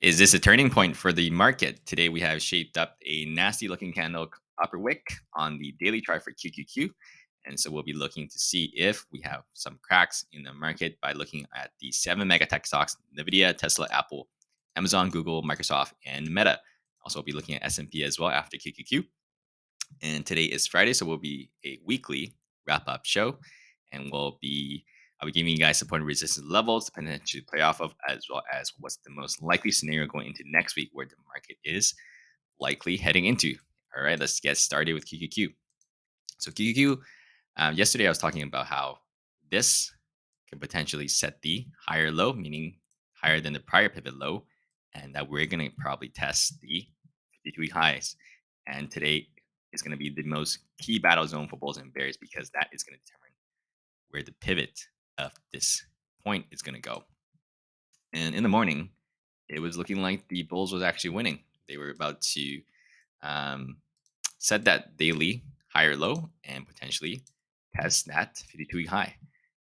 Is this a turning point for the market? Today we have shaped up a nasty looking candle upper wick on the daily chart for QQQ. And so we'll be looking to see if we have some cracks in the market by looking at the 7 mega tech stocks: Nvidia, Tesla, Apple, Amazon, Google, Microsoft, and Meta. Also, we'll be looking at S&P as well after QQQ. And today is Friday, so we'll be a weekly wrap-up show, and I'll be giving you guys support and resistance levels to potentially play off of, as well as what's the most likely scenario going into next week where the market is likely heading into. All right, let's get started with QQQ. So QQQ, yesterday I was talking about how this could potentially set the higher low, meaning higher than the prior pivot low, and that we're going to probably test the 52-week highs. And today is going to be the most key battle zone for bulls and bears because that is going to determine where the pivot of this point is going to go. And in the morning, it was looking like the bulls was actually winning. They were about to set that daily higher low and potentially test that 52-week high.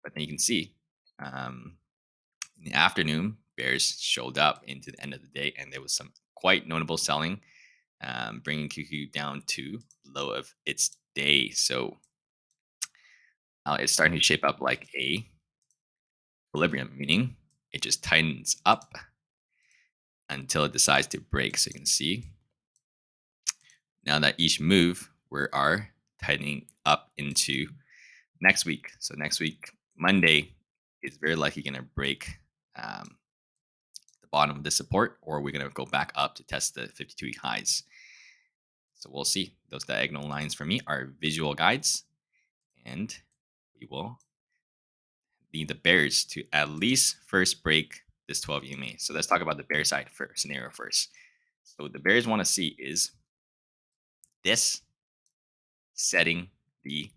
But then you can see in the afternoon, bears showed up into the end of the day, and there was some quite notable selling, bringing QQ down to low of its day. So it's starting to shape up like a equilibrium, meaning it just tightens up until it decides to break. So you can see now that each move we are tightening up into next week. So next week, Monday, is very likely going to break the bottom of the support, or we're going to go back up to test the 52-week highs. So we'll see. Those diagonal lines for me are visual guides, and we will need the bears to at least first break this 12 EMA. So let's talk about the bear side first, scenario first. So what the bears want to see is this setting the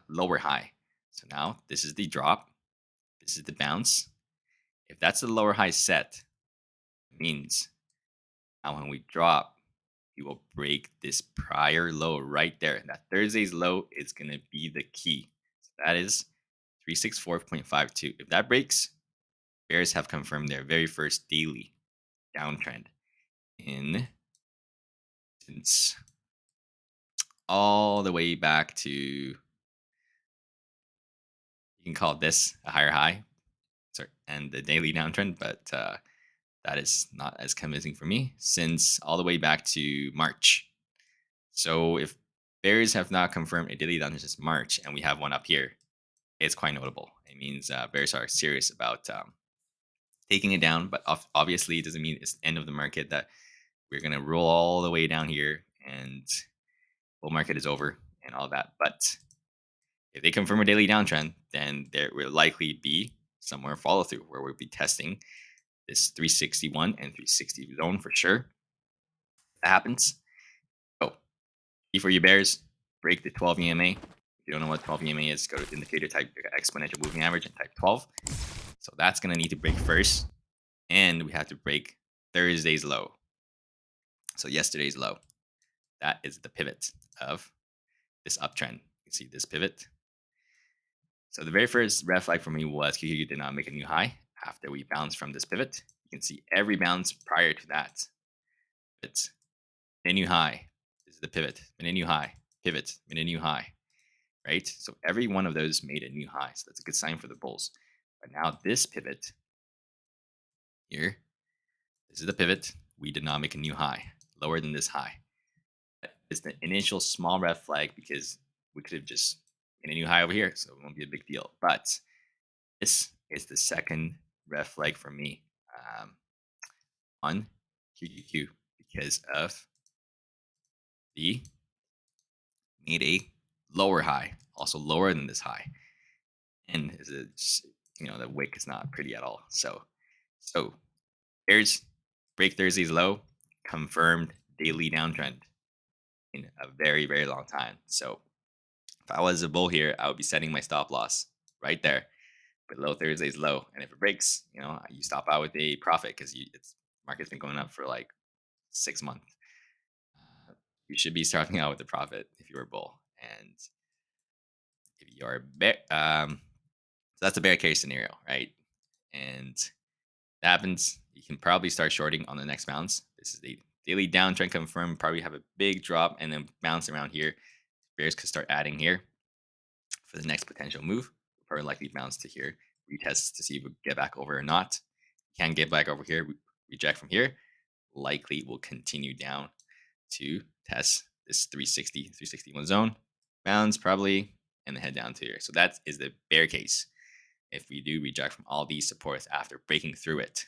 lower high. So now this is the drop, this is the bounce. If that's the lower high set, it means now when we drop, we will break this prior low right there. That Thursday's low is going to be the key. So that is 364.52. If that breaks, bears have confirmed their very first daily downtrend since all the way back to, you can call this a higher high, sorry, and the daily downtrend, but that is not as convincing for me, since all the way back to March. So if bears have not confirmed a daily downtrend since March, and we have one up here, it's quite notable. It means bears are serious about taking it down, but obviously it doesn't mean it's the end of the market, that we're going to roll all the way down here and bull market is over and all that. But if they confirm a daily downtrend, then there will likely be somewhere follow through where we'll be testing this 361 and 360 zone for sure. That happens. So, key for you bears, break the 12 EMA. If you don't know what 12 EMA is, go to indicator, type exponential moving average, and type 12. So that's going to need to break first. And we have to break Thursday's low. So yesterday's low. That is the pivot of this uptrend. You can see this pivot. So the very first red flag for me was QQQ did not make a new high after we bounced from this pivot. You can see every bounce prior to that. It's a new high. This is the pivot. Been a new high. Pivot. Been a new high. Right? So every one of those made a new high. So that's a good sign for the bulls. But now this pivot here, this is the pivot. We did not make a new high. Lower than this high. It's the initial small red flag because we could have just made a new high over here, so it won't be a big deal. But this is the second red flag for me on QQQ because of the made a lower high, also lower than this high, and the wick is not pretty at all. So here's break Thursday's low, confirmed daily downtrend in a very, very long time. So if I was a bull here, I would be setting my stop loss right there below Thursday's low. And if it breaks, you stop out with a profit because market's been going up for like 6 months. You should be starting out with a profit if you're a bull. And if you are a bear, so that's a bear case scenario, right? And that happens. you can probably start shorting on the next bounce. This is a daily downtrend confirmed. Probably have a big drop and then bounce around here. Bears could start adding here for the next potential move. Probably likely bounce to here, retest to see if we get back over or not. Can get back over here, reject from here. Likely will continue down to test this 360, 361 zone. Bounce probably, and then head down to here. So that is the bear case. If we do reject from all these supports after breaking through it,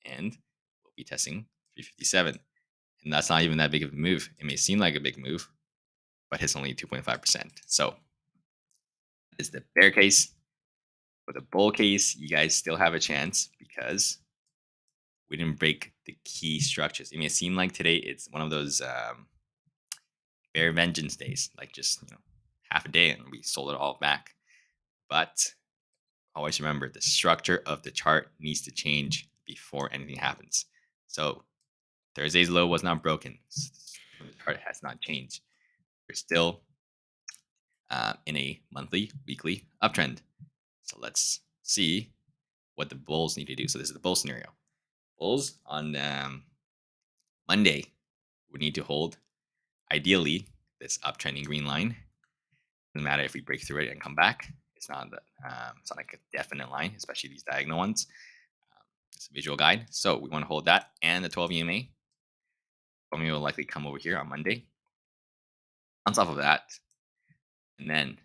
and we'll be testing 357. And that's not even that big of a move. It may seem like a big move, but it's only 2.5%. So that is the bear case. For the bull case, you guys still have a chance because we didn't break the key structures. It may seem like today it's one of those bear vengeance days, like just half a day and we sold it all back. But always remember the structure of the chart needs to change before anything happens. So Thursday's low was not broken. The chart has not changed. We're still in a monthly, weekly uptrend. So let's see what the bulls need to do. So this is the bull scenario. Bulls on Monday would need to hold, ideally, this uptrending green line. Doesn't matter if we break through it and come back. It's not like a definite line, especially these diagonal ones. It's a visual guide. So we want to hold that and the 12 EMA. We will likely come over here on Monday. On top of that, and then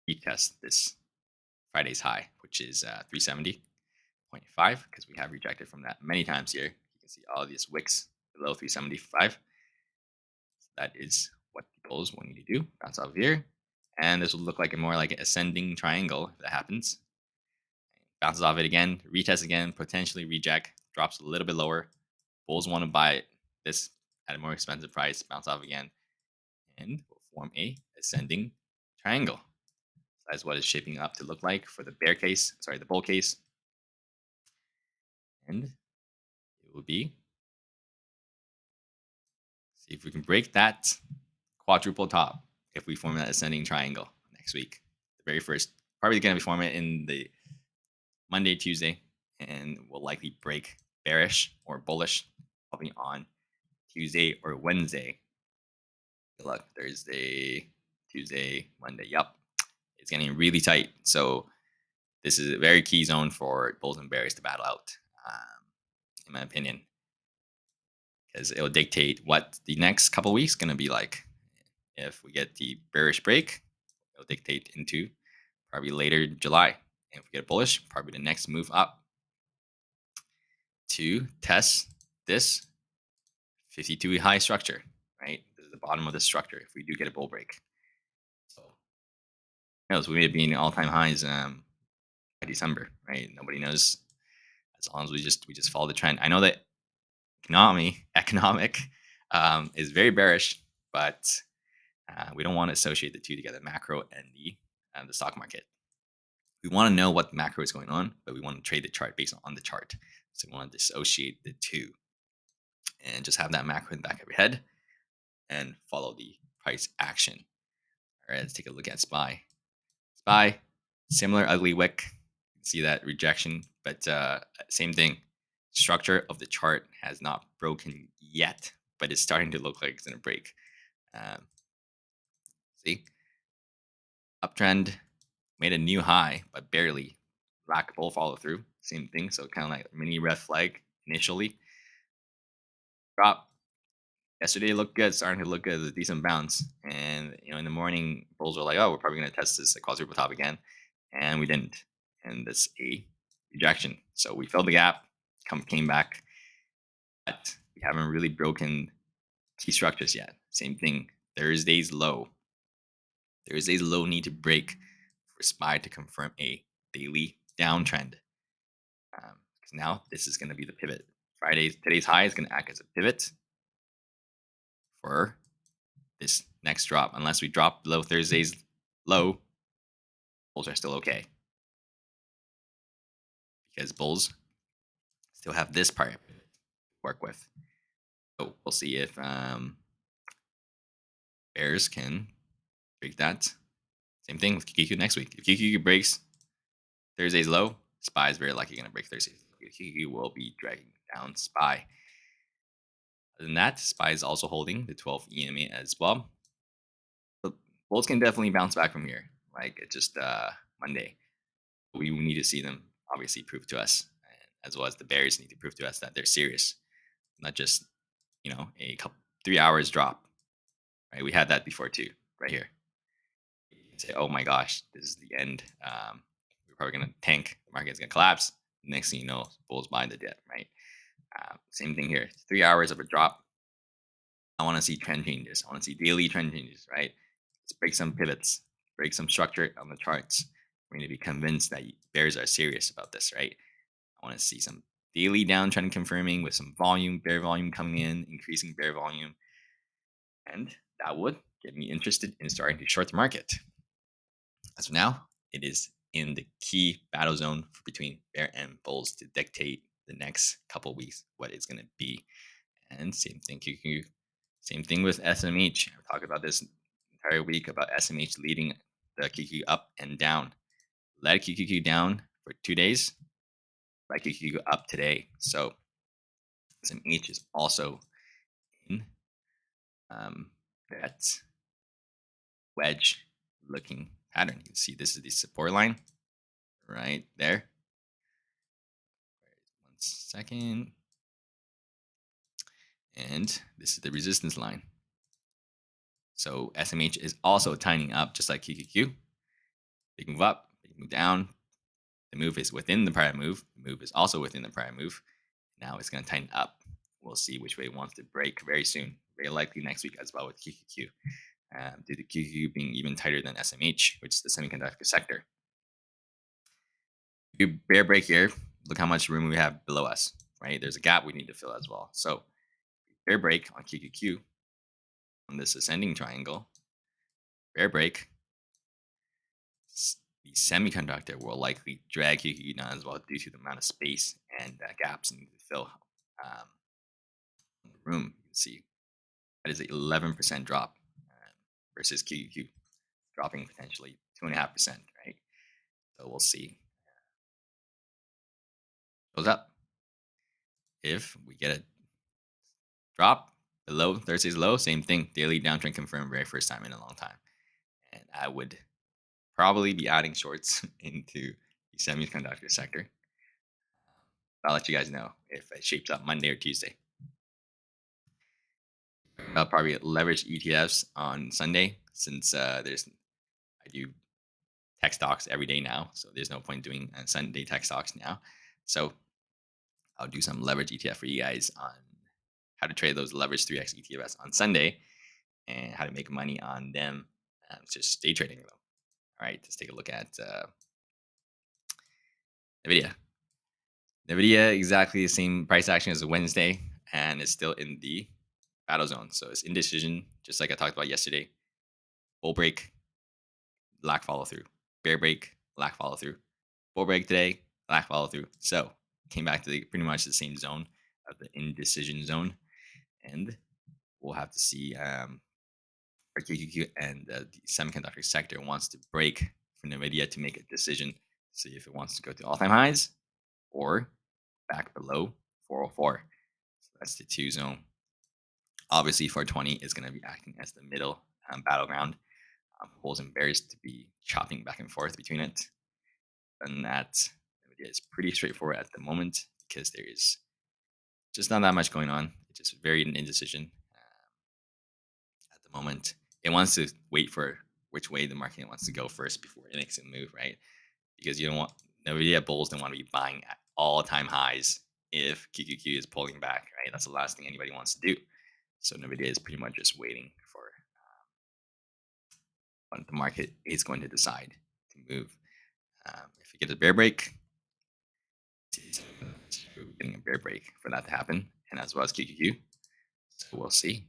retest this Friday's high, which is 370.5, because we have rejected from that many times here. You can see all these wicks below 375. That is what the bulls will need to do. Bounce off here. And this will look like a more like an ascending triangle if that happens. Bounces off it again, retest again, potentially reject, drops a little bit lower. Bulls want to buy this at a more expensive price, bounce off again, and will form a ascending triangle. That's what it's shaping up to look like for the the bull case. And it will be, see if we can break that quadruple top if we form that ascending triangle next week. The very first, probably going to be forming it in the Monday, Tuesday, and will likely break bearish or bullish probably on Tuesday or Wednesday. Good luck. Thursday, Tuesday, Monday. Yup. It's getting really tight. So this is a very key zone for bulls and bears to battle out, in my opinion, because it will dictate what the next couple weeks going to be like. If we get the bearish break, it'll dictate into probably later July. And if we get bullish, probably the next move up to test this 52 high structure, right? This is the bottom of the structure if we do get a bull break. So, we may be in all-time highs by December, right? Nobody knows. As long as we just follow the trend. I know that economic is very bearish, but we don't want to associate the two together, macro and the stock market. We want to know what macro is going on, but we want to trade the chart based on the chart. So we want to dissociate the two and just have that macro in the back of your head and follow the price action. All right, let's take a look at SPY. SPY, similar ugly wick. You can see that rejection, but same thing. Structure of the chart has not broken yet, but it's starting to look like it's going to break. See? Uptrend, made a new high, but barely. Black bull follow through. Same thing. So kind of like a mini red flag initially. Drop. Yesterday looked good, starting to look good, a decent bounce. And in the morning, bulls were like, "Oh, we're probably going to test this quadruple top again," and we didn't. And that's a rejection. So we filled the gap, came back, but we haven't really broken key structures yet. Same thing. Thursday's low. Thursday's low need to break for SPY to confirm a daily downtrend. Because now this is going to be the pivot. Today's high is going to act as a pivot for this next drop. Unless we drop below Thursday's low, bulls are still okay. Because bulls still have this part to work with. So we'll see if bears can break that. Same thing with QQQ next week. If QQQ breaks Thursday's low, SPY is very likely going to break Thursday's QQQ will be dragging down SPY. Other than that, SPY is also holding the 12 EMA as well. But bulls can definitely bounce back from here. Like it's just Monday. We need to see them obviously prove to us, as well as the bears need to prove to us that they're serious, not just a couple 3 hours drop. Right? We had that before too, right here. You can say, "Oh my gosh, this is the end. We're probably gonna tank. The market's gonna collapse." Next thing you know, bulls buy the dip. Right? Same thing here. 3 hours of a drop. I want to see trend changes. I want to see daily trend changes. Right? Let's break some pivots, break some structure on the charts. We need to be convinced that bears are serious about this. Right? I want to see some daily downtrend confirming with some volume, bear volume coming in, increasing bear volume. And that would get me interested in starting to short the market. As of now, it is in the key battle zone between bear and bulls to dictate the next couple weeks what it's going to be. And same thing, QQ. Same thing with SMH. I've talked about this entire week about SMH leading the QQ up and down. Let QQQ down for 2 days, let QQQ up today. So SMH is also in that wedge looking pattern. You can see this is the support line right there. 1 second. And this is the resistance line. So SMH is also tightening up just like QQQ. Big move up, big move down. The move is within the prior move. The move is also within the prior move. Now it's going to tighten up. We'll see which way it wants to break very soon. Very likely next week as well with QQQ. Due to QQQ being even tighter than SMH, which is the semiconductor sector. If you bear break here, look how much room we have below us, right? There's a gap we need to fill as well. So bear break on QQQ on this ascending triangle, bear break, the semiconductor will likely drag QQQ down as well due to the amount of space and gaps needed to fill in the room. You can see that is an 11% drop versus QQQ dropping potentially 2.5%, right? So we'll see. Goes up. If we get a drop below Thursday's low, same thing. Daily downtrend confirmed, very first time in a long time. And I would probably be adding shorts into the semiconductor sector. I'll let you guys know if it shapes up Monday or Tuesday. I'll probably leverage ETFs on Sunday since I do tech stocks every day now, so there's no point doing Sunday tech stocks now. So I'll do some leverage ETF for you guys on how to trade those leverage 3x ETFs on Sunday and how to make money on them. Just day trading though. All right, let's take a look at Nvidia. Nvidia exactly the same price action as a Wednesday, and it's still in the battle zone. So it's indecision, just like I talked about yesterday. Bull break, lack follow through. Bear break, lack follow through. Bull break today, lack follow through. So came back to pretty much the same zone of the indecision zone, and we'll have to see for QQQ and the semiconductor sector wants to break for Nvidia to make a decision, see if it wants to go to all-time highs or back below 404. So that's the 2 zone. Obviously, 420 is going to be acting as the middle battleground. Bulls and bears to be chopping back and forth between it. And that Nvidia is pretty straightforward at the moment because there is just not that much going on. It's just very indecision at the moment. It wants to wait for which way the market wants to go first before it makes a move, right? Because you don't want Nvidia bulls don't want to be buying at all-time highs if QQQ is pulling back, right? That's the last thing anybody wants to do. So Nvidia is pretty much just waiting for what the market is going to decide to move. If you get a bear break, getting a bear break for that to happen, and as well as QQQ. So we'll see.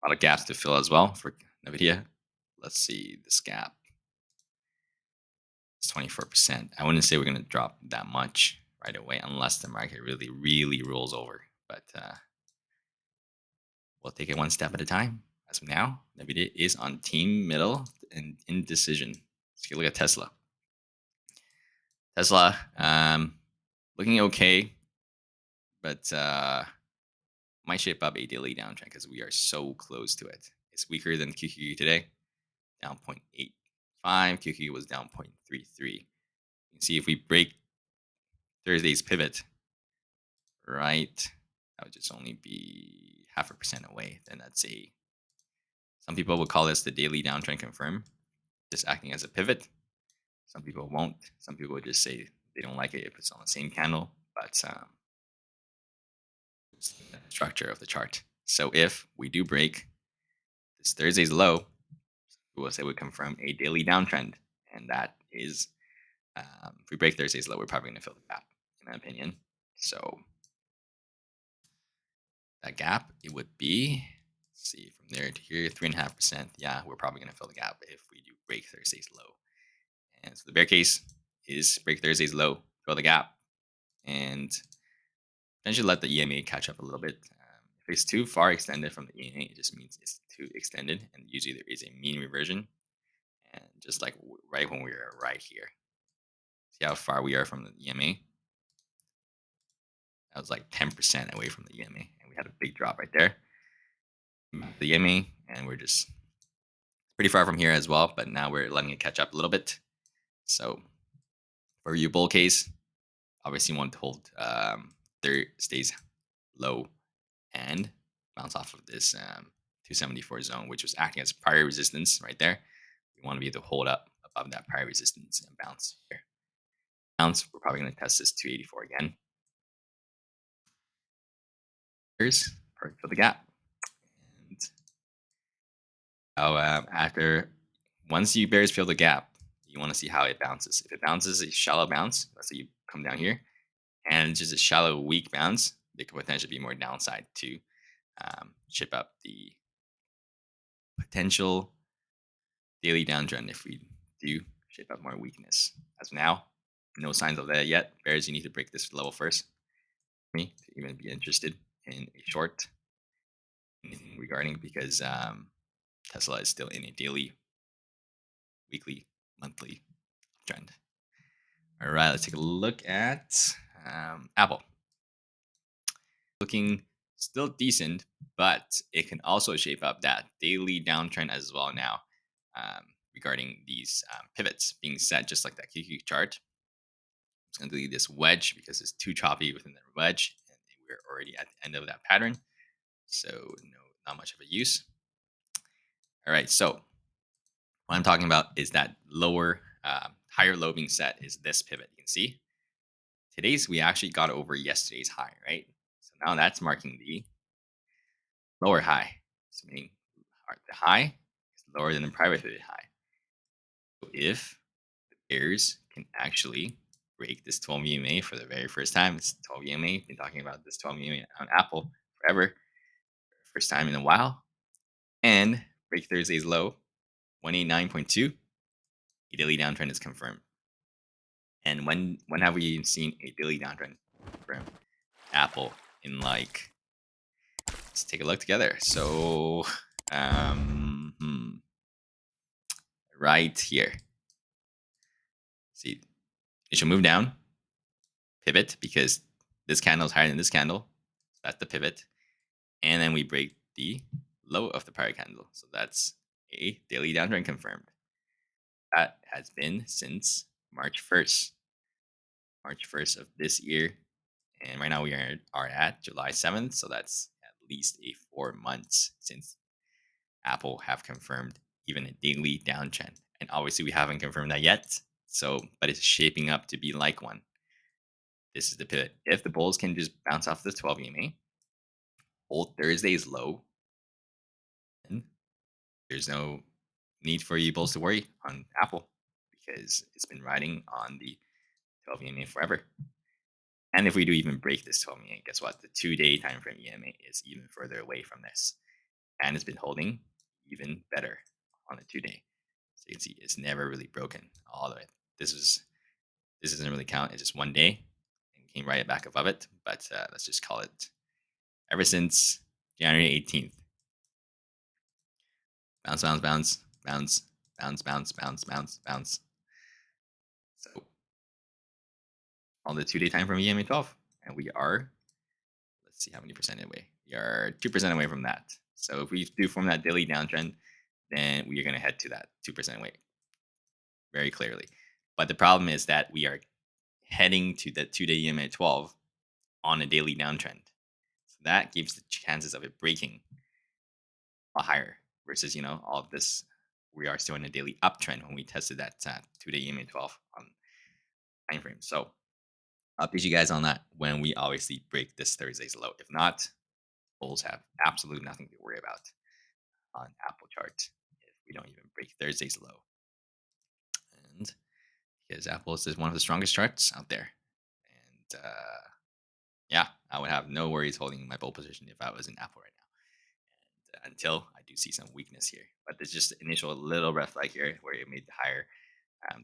A lot of gaps to fill as well for Nvidia. Let's see this gap. It's 24%. I wouldn't say we're going to drop that much right away unless the market really, really rolls over. But we'll take it one step at a time. As of now, Nvidia is on team middle and indecision. Let's take a look at Tesla. Tesla, looking okay. but might shape up a daily downtrend because we are so close to it. It's weaker than QQQ today, down 0.85. QQQ was down 0.33. You can see if we break Thursday's pivot, right, that would just only be 0.5% away. Then that's a, some people would call this the daily downtrend confirm, just acting as a pivot. Some people won't. Some people would just say they don't like it if it's on the same candle, but it's the structure of the chart. So if we do break this Thursday's low, we will say we confirm a daily downtrend, and that is, if we break Thursday's low, we're probably going to fill the gap, in my opinion. So that gap, it would be, let's see, from there to here, 3.5%. Yeah, we're probably going to fill the gap if we do break Thursday's low. And so the bear case is break Thursday's low, fill the gap, and potentially let the EMA catch up a little bit. If it's too far extended from the EMA, it just means it's too extended, and usually there is a mean reversion. And just like right when we are right here, see how far we are from the EMA? That was like 10% away from the EMA, and we had a big drop right there. The EMA, and we're just pretty far from here as well, but now we're letting it catch up a little bit. So for your bull case, obviously you want to hold stays low and bounce off of this 274 zone, which was acting as prior resistance right there. We want to be able to hold up above that prior resistance and bounce here. Bounce, we're probably going to test this 284 again. Here's perfect for the gap. And after, once you bears fill the gap, you want to see how it bounces. If it bounces a shallow bounce, let's say you come down here, and it's just a shallow, weak bounce, there could potentially be more downside to chip up the potential daily downtrend if we do shape up more weakness. As of now, no signs of that yet. Bears, you need to break this level first for me to even be interested in a short regarding, because Tesla is still in a daily, weekly, monthly trend. All right, let's take a look at Apple. Looking still decent, but it can also shape up that daily downtrend as well now, regarding these pivots being set just like that QQ chart. It's going to delete this wedge because it's too choppy within the wedge, and we're already at the end of that pattern. So no, not much of a use. All right, so what I'm talking about is that lower, higher low being set is this pivot. You can see today's, we actually got over yesterday's high, right? So now that's marking the lower high. So meaning the high is lower than the private pivot high. So if the bears can actually break this 12 EMA for the very first time, it's 12 EMA, been talking about this 12 EMA on Apple forever, first time in a while, and break Thursday's low, 189.2, a daily downtrend is confirmed. And when have we seen a daily downtrend from Apple in, like, let's take a look together. So right here. See, it should move down, pivot, because this candle is higher than this candle. That's the pivot. And then we break the low of the prior candle. So that's a daily downtrend confirmed. That has been since March 1st. March 1st of this year. And right now we are at July 7th. So that's at least a 4 months since Apple have confirmed even a daily downtrend. And obviously we haven't confirmed that yet. So, but it's shaping up to be like one. This is the pivot. If the bulls can just bounce off the 12 EMA, hold Thursday's low, and there's no need for you bulls to worry on Apple because it's been riding on the 12 EMA forever. And if we do even break this 12 EMA, guess what? The 2-day time frame EMA is even further away from this. And it's been holding even better on the 2-day. So you can see it's never really broken all the way. This doesn't really count. It's just 1 day and came right back above it. But let's just call it ever since January 18th. Bounce, bounce, bounce, bounce, bounce, bounce, bounce, bounce, bounce. So on the 2-day time frame EMA 12, and we are let's see how many percent away. We are 2% away from that. So if we do form that daily downtrend, then we are going to head to that 2% away very clearly. But the problem is that we are heading to the 2-day EMA 12 on a daily downtrend. So that gives the chances of it breaking a lot higher versus, all of this. We are still in a daily uptrend when we tested that 2-day EMA 12 on time frame. So I'll update you guys on that when we obviously break this Thursday's low. If not, bulls have absolutely nothing to worry about on Apple chart if we don't even break Thursday's low. And because Apple is one of the strongest charts out there. And yeah, I would have no worries holding my bull position if I was in Apple right now. And, until I do see some weakness here. But there's just initial little red flag here where it made higher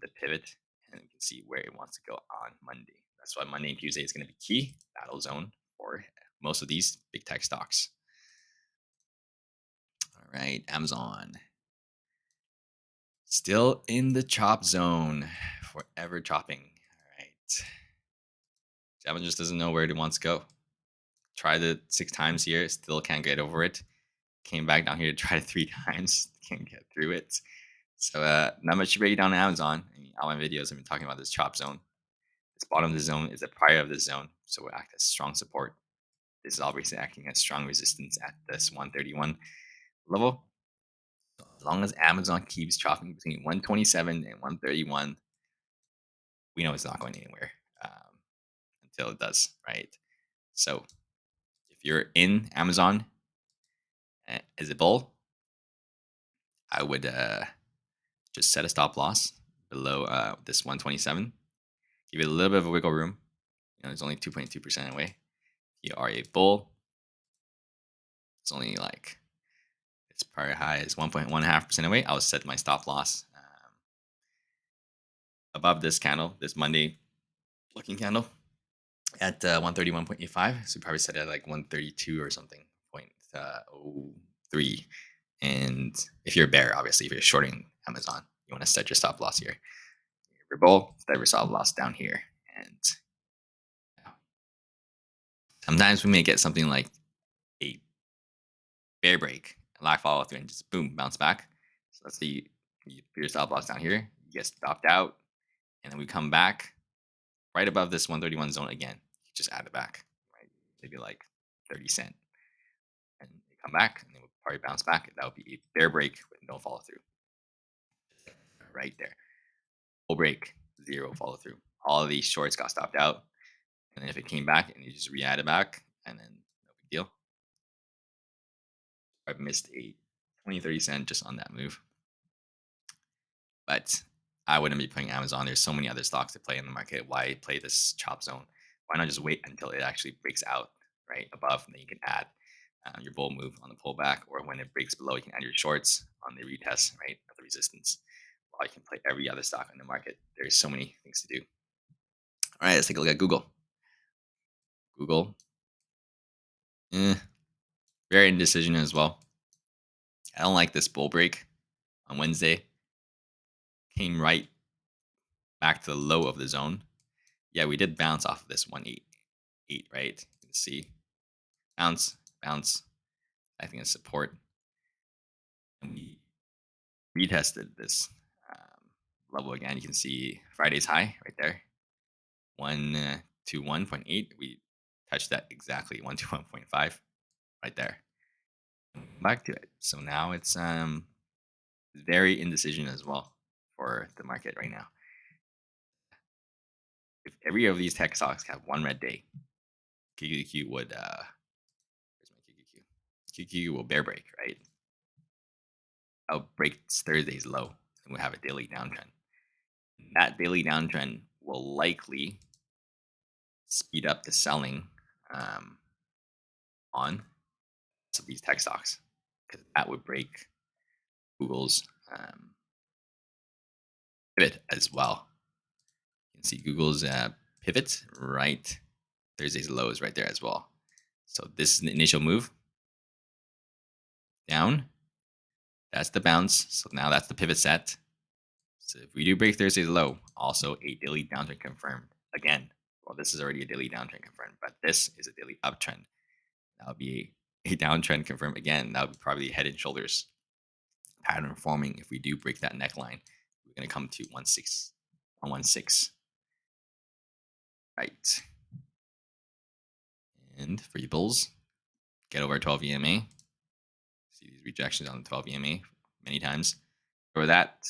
the pivot. And you can see where it wants to go on Monday. That's why Monday and Tuesday is going to be key battle zone for most of these big tech stocks. All right, Amazon. Still in the chop zone, forever chopping. All right. Amazon just doesn't know where it wants to go. Tried it 6 times here, still can't get over it. Came back down here to try it 3 times, can't get through it. So not much to break down on Amazon. I mean, all my videos have been talking about this chop zone. This bottom of the zone is the prior of the zone, so it will act as strong support. This is obviously acting as strong resistance at this 131 level. So as long as Amazon keeps chopping between 127 and 131, we know it's not going anywhere until it does, right? So if you're in Amazon as a bull, I would just set a stop loss below this 127. Give it a little bit of a wiggle room. It's only 2.2% away. If you are a bull, it's only like its prior high is 1.15% away. I'll set my stop loss above this candle, this Monday looking candle at 131.85. So probably set it at like 132 or something, 0.03. And if you're a bear, obviously, if you're shorting Amazon, you want to set your stop loss here. If you're bull, set your stop loss down here. And sometimes we may get something like a bear break, a lag follow through, and just boom, bounce back. So let's say you put your stop loss down here, you get stopped out, and then we come back right above this 131 zone again. You just add it back, right? Maybe like 30 cent. And you come back, and then we'll probably bounce back. That would be a bear break with no follow through. Right there. Full break, 0 follow through. All of these shorts got stopped out. And then if it came back and you just re-add it back, and then no big deal. I've missed a 20, 30 cent just on that move. But I wouldn't be playing Amazon. There's so many other stocks to play in the market. Why play this chop zone? Why not just wait until it actually breaks out right above, and then you can add your bull move on the pullback, or when it breaks below, you can add your shorts on the retest, right, of the resistance. While you can play every other stock in the market. There's so many things to do. All right, let's take a look at Google. Google, very indecision as well. I don't like this bull break on Wednesday. Came right back to the low of the zone. Yeah, we did bounce off of this 188, right? You can see bounce, bounce. I think it's support. And we retested this level again. You can see Friday's high right there, 121.8. We touched that exactly, 121.5 right there. Back to it. So now it's very indecision as well for the market right now. If every of these tech stocks have one red day, QQQ would where's my QQQ? QQQ will bear break, right? I'll break Thursday's low and we'll have a daily downtrend. That daily downtrend will likely speed up the selling on some of these tech stocks, because that would break Google's pivot as well. You can see Google's pivot right. Thursday's low is right there as well. So this is the initial move down. That's the bounce. So now that's the pivot set. So if we do break Thursday's low, also a daily downtrend confirmed. Again, well, this is already a daily downtrend confirmed, but this is a daily uptrend. That would be a downtrend confirmed again. That would be probably head and shoulders pattern forming. If we do break that neckline, we're going to come to 116. Right. And for you bulls, get over 12 EMA. See these rejections on the 12 EMA many times. For that,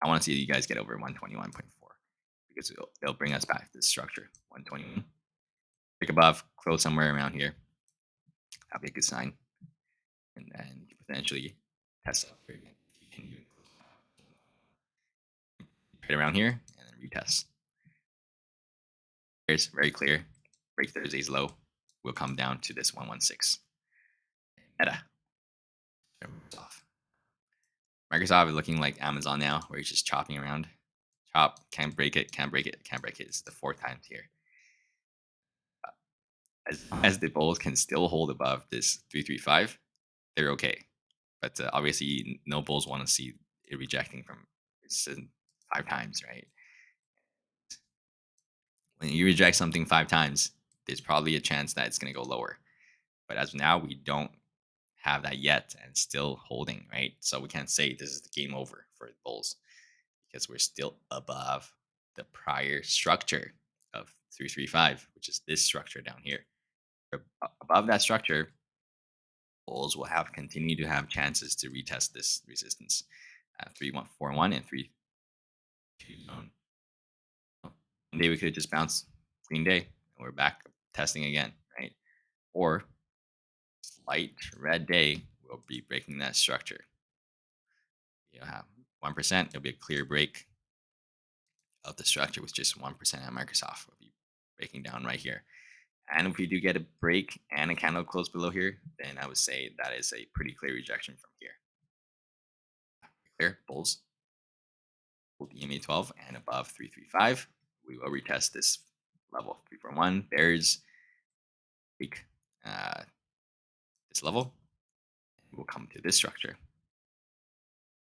I want to see you guys get over 121.4 because it'll bring us back to this structure. 121. Pick above, close somewhere around here. That'll be a good sign. And then you can potentially test up here again. Right around here and then retest. Here's very clear. Break Thursday's low. We'll come down to this 116. Meta. Off. Microsoft is looking like Amazon now, where he's just chopping around. Chop, can't break it, can't break it, can't break it. It's the 4th time here. As long as the bulls can still hold above this 335, they're okay. But obviously, no bulls want to see it rejecting from 5 times, right? When you reject something 5 times, there's probably a chance that it's going to go lower. But as of now, we don't have that yet and still holding, right? So we can't say this is the game over for the bulls because we're still above the prior structure of 335, which is this structure down here. Above that structure, bulls will have continue to have chances to retest this resistance at 3141 and 32 zone. One day we could have just bounced green day and we're back testing again, right? Or slight red day will be breaking that structure. You'll have 1%, it'll be a clear break of the structure with just 1% at Microsoft. Will be breaking down right here. And if we do get a break and a candle close below here, then I would say that is a pretty clear rejection from here. Clear, bulls, hold EMA 12 and above 335. We will retest this level 341. Bears, break this level. We'll come to this structure.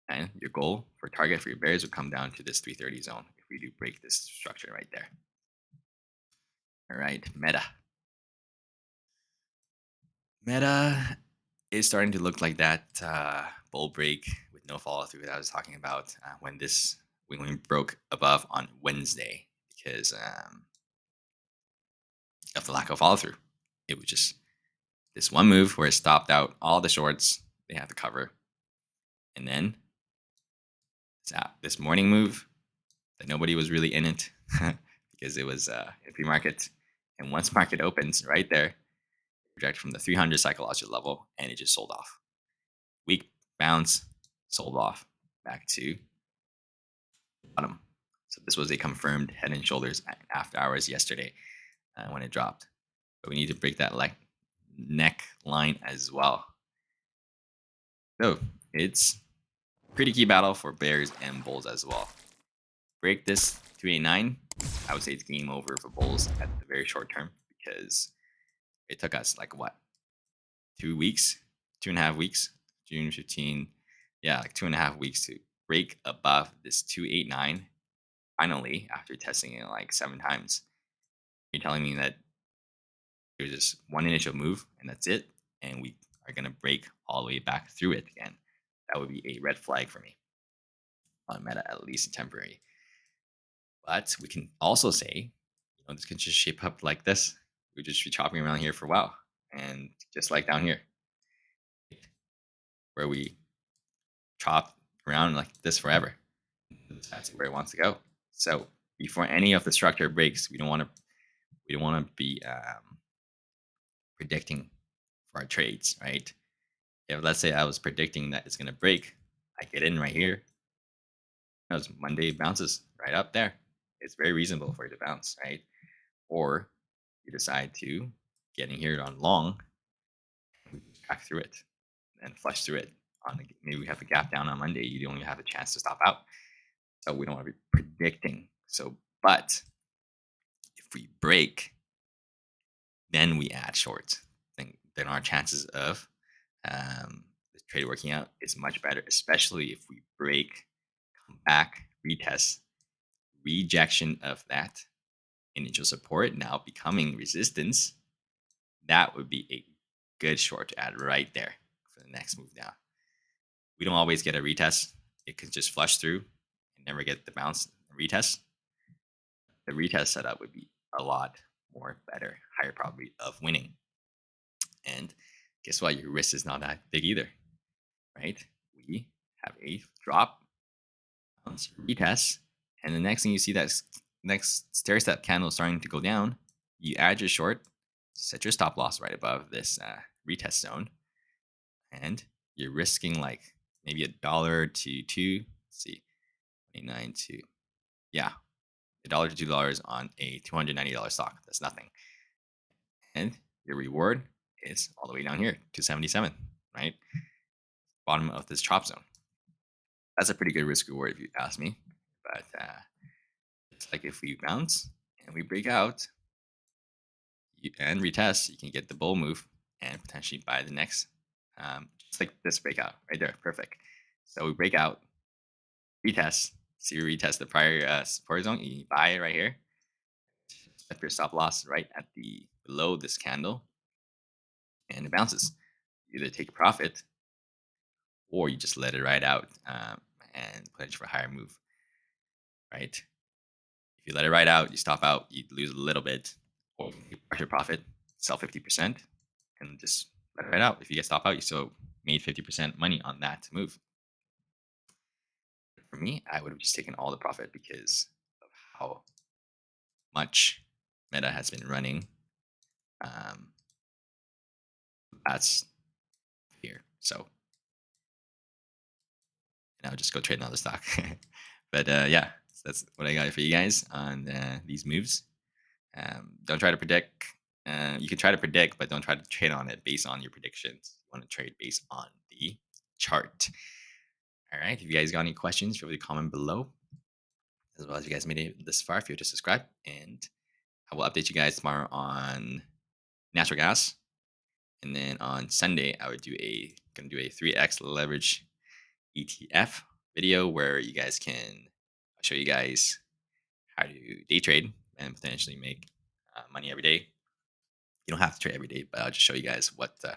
And your goal for target for your bears will come down to this 330 zone if we do break this structure right there. All right, Meta. Meta is starting to look like that bull break with no follow through that I was talking about when we broke above on Wednesday because of the lack of follow through. It was just this one move where it stopped out all the shorts they had to cover, and then this morning move that nobody was really in it because it was a pre-market, and once market opens right there, rejected from the 300 psychological level, and it just sold off. Weak bounce, sold off back to bottom. So this was a confirmed head and shoulders after hours yesterday when it dropped. But we need to break that neck line as well. So it's pretty key battle for bears and bulls as well. Break this 289, I would say it's game over for bulls at the very short term because it took us like what, 2 weeks, 2.5 weeks, June 15, yeah, like 2.5 weeks to break above this 289. Finally, after testing it like 7 times, you're telling me that it was just one initial move and that's it, and we are gonna break all the way back through it again. That would be a red flag for me on Meta, at least temporary. But we can also say, this can just shape up like this. We just be chopping around here for a while, and just like down here, where we chop around like this forever. That's where it wants to go. So before any of the structure breaks, we don't want to be predicting for our trades, right? If let's say I was predicting that it's going to break, I get in right here. As Monday bounces right up there, it's very reasonable for it to bounce, right? Or you decide to get in here on long, back through it, and flush through it. Maybe we have a gap down on Monday. You don't even have a chance to stop out. So we don't want to be predicting. But if we break, then we add shorts. Then our chances of the trade working out is much better, especially if we break, come back, retest, rejection of that initial support now becoming resistance. that would be a good short to add right there for the next move down. We don't always get a retest. It could just flush through and never get the bounce retest. The retest setup would be a lot more better, higher probability of winning. And guess what? Your risk is not that big either, right? We have a drop, bounce, retest, and the next thing you see that next stair step candle starting to go down, you add your short, set your stop loss right above this retest zone, and you're risking like maybe $1 to two. Let's see, 29 to yeah, $1 to $2 on a $290 stock. That's nothing. And your reward is all the way down here, 277, right? Bottom of this chop zone. That's a pretty good risk reward if you ask me. But it's like if we bounce and we break out and retest, you can get the bull move and potentially buy the next. Just like this breakout right there. Perfect. So we break out, retest. So you retest the prior support zone. You buy it right here. Set your stop loss right at the below this candle, and it bounces. You either take a profit or you just let it ride out and pledge for a higher move, right? If you let it ride out, you stop out, you lose a little bit, or you partial profit, sell 50%, and just let it ride out. If you get stop out, you still made 50% money on that move. For me, I would have just taken all the profit because of how much Meta has been running. That's here. So, and I'll just go trade another stock. But yeah, so that's what I got for you guys on these moves. Don't try to predict. You can try to predict, but don't try to trade on it based on your predictions. You want to trade based on the chart. All right. If you guys got any questions, feel free to comment below. As well as you guys made it this far, feel free to subscribe. And I will update you guys tomorrow on natural gas. And then on Sunday, I would gonna do a 3x leverage ETF video where you guys can show you guys how to day trade and potentially make money every day. You don't have to trade every day, but I'll just show you guys what the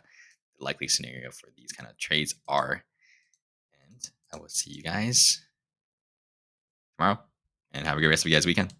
likely scenario for these kind of trades are. And I will see you guys tomorrow, and have a good rest of you guys' weekend.